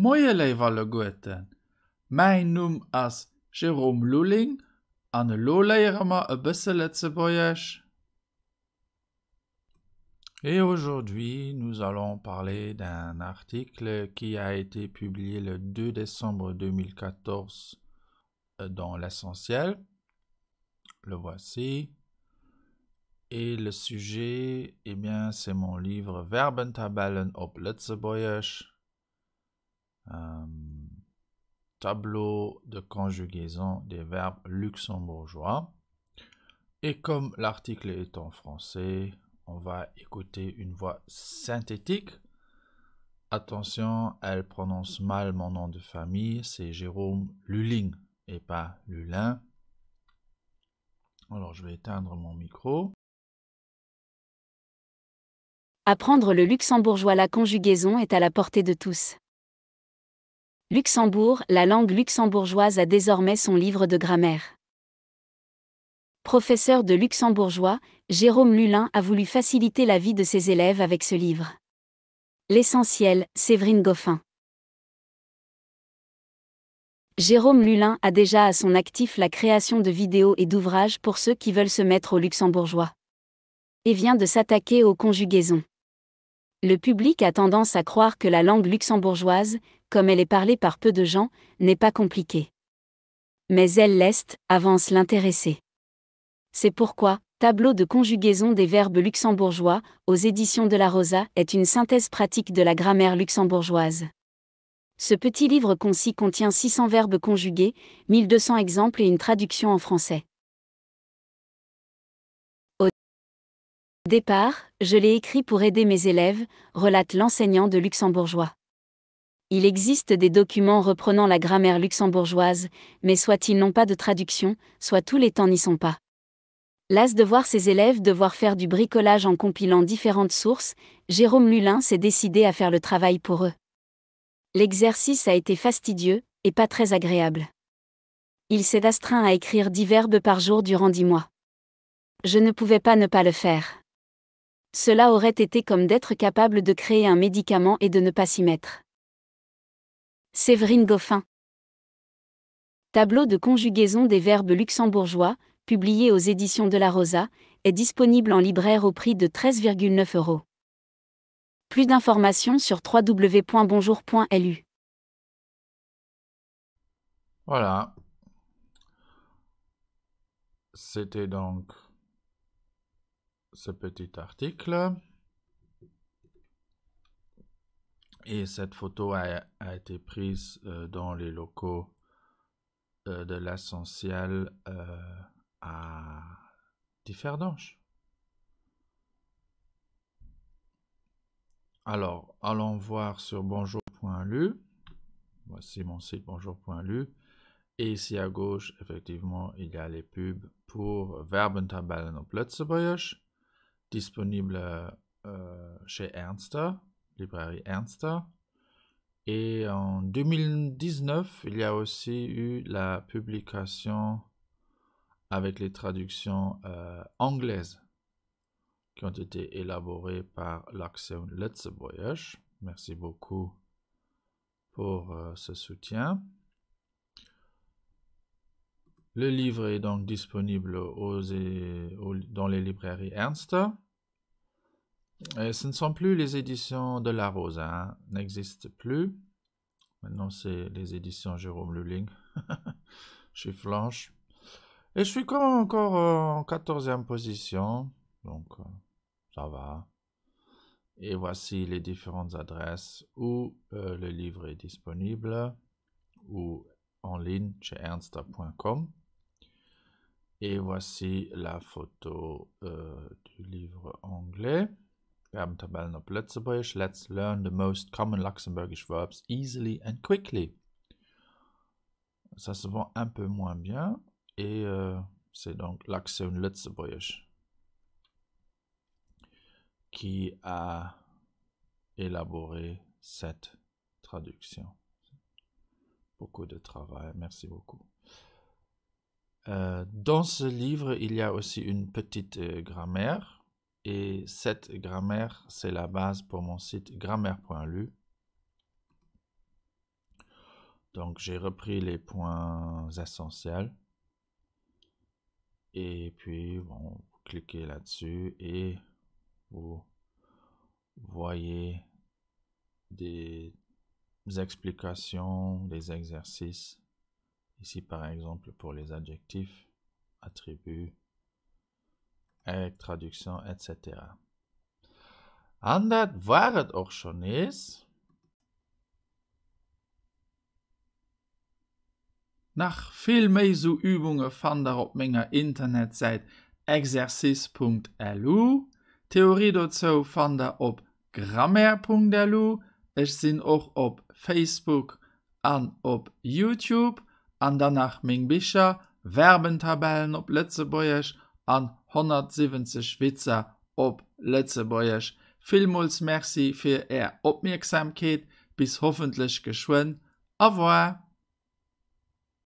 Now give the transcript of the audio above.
Moie leiwalle goeten. Mijn noem as Jérôme Luling, an lo leiere ma e bësse Lettzebuergesch. Et aujourd'hui, nous allons parler d'un article qui a été publié le 2 décembre 2014 dans l'Essentiel. Le voici. Et le sujet, eh bien, c'est mon livre Verbentabellen op Lettzebuergesch. Tableau de conjugaison des verbes luxembourgeois. Et comme l'article est en français, on va écouter une voix synthétique. Attention, elle prononce mal mon nom de famille, c'est Jérôme Luling et pas Lulin. Alors je vais éteindre mon micro. Apprendre le luxembourgeois, la conjugaison est à la portée de tous. Luxembourg, la langue luxembourgeoise a désormais son livre de grammaire. Professeur de luxembourgeois, Jérôme Lulin a voulu faciliter la vie de ses élèves avec ce livre. L'Essentiel, Séverine Goffin. Jérôme Lulin a déjà à son actif la création de vidéos et d'ouvrages pour ceux qui veulent se mettre au luxembourgeois. Et vient de s'attaquer aux conjugaisons. Le public a tendance à croire que la langue luxembourgeoise, comme elle est parlée par peu de gens, n'est pas compliquée. Mais elle l'est, avance l'intéressé. C'est pourquoi, Tableau de conjugaison des verbes luxembourgeois, aux éditions de la Rosa, est une synthèse pratique de la grammaire luxembourgeoise. Ce petit livre concis contient 600 verbes conjugués, 1200 exemples et une traduction en français. Au départ, je l'ai écrit pour aider mes élèves, relate l'enseignant de luxembourgeois. Il existe des documents reprenant la grammaire luxembourgeoise, mais soit ils n'ont pas de traduction, soit tous les temps n'y sont pas. Las de voir ses élèves devoir faire du bricolage en compilant différentes sources, Jérôme Lulin s'est décidé à faire le travail pour eux. L'exercice a été fastidieux, et pas très agréable. Il s'est astreint à écrire 10 verbes par jour durant 10 mois. Je ne pouvais pas ne pas le faire. Cela aurait été comme d'être capable de créer un médicament et de ne pas s'y mettre. Séverine Goffin. Tableau de conjugaison des verbes luxembourgeois, publié aux éditions de la Rosa, est disponible en libraire au prix de 13,9 €. Plus d'informations sur www.bonjour.lu. Voilà. C'était donc ce petit article. Et cette photo a été prise dans les locaux de l'Essentiel à Differdange. Alors, allons voir sur bonjour.lu. Voici mon site bonjour.lu. Et ici à gauche, effectivement, il y a les pubs pour Verbentabellen op Lettzebuergesch, disponible chez Ernster, librairie Ernster. Et en 2019, il y a aussi eu la publication avec les traductions anglaises qui ont été élaborées par l'Action Lettzebuergesch. Merci beaucoup pour ce soutien. Le livre est donc disponible dans les librairies Ernster. Et ce ne sont plus les éditions de la Rosa, n'existent plus. Maintenant, c'est les éditions Jérôme Luling. Je suis flanche. Et je suis quand même encore en 14e position. Donc, ça va. Et voici les différentes adresses où le livre est disponible ou en ligne chez ernster.com. Et voici la photo du livre anglais. Verbentabellen op Lettzebuergesch. Let's learn the most common Luxembourgish verbs easily and quickly. Ça se vend un peu moins bien. Et c'est donc l'Action Lettzebuergesch qui a élaboré cette traduction. Beaucoup de travail. Merci beaucoup. Dans ce livre, il y a aussi une petite grammaire. Et cette grammaire, c'est la base pour mon site grammaire.lu. Donc, j'ai repris les points essentiels. Et puis, bon, vous cliquez là-dessus et vous voyez des explications, des exercices. Ici, par exemple, pour les adjectifs, attributs, avec traduction, etc. Und das war es auch schon ist. Nach viel mehr so Übungen fand ihr auf meiner Internetseite exercice.lu. Theorie dazu fand ihr auf grammaire.lu. Ich bin auch auf Facebook und auf YouTube. Und danach mein Bücher, Verbentabellen auf Letzebäuerisch und 170 Witze auf Letzebäuerisch. Vielmals merci für Ihre Aufmerksamkeit. Bis hoffentlich geschwind. Au revoir.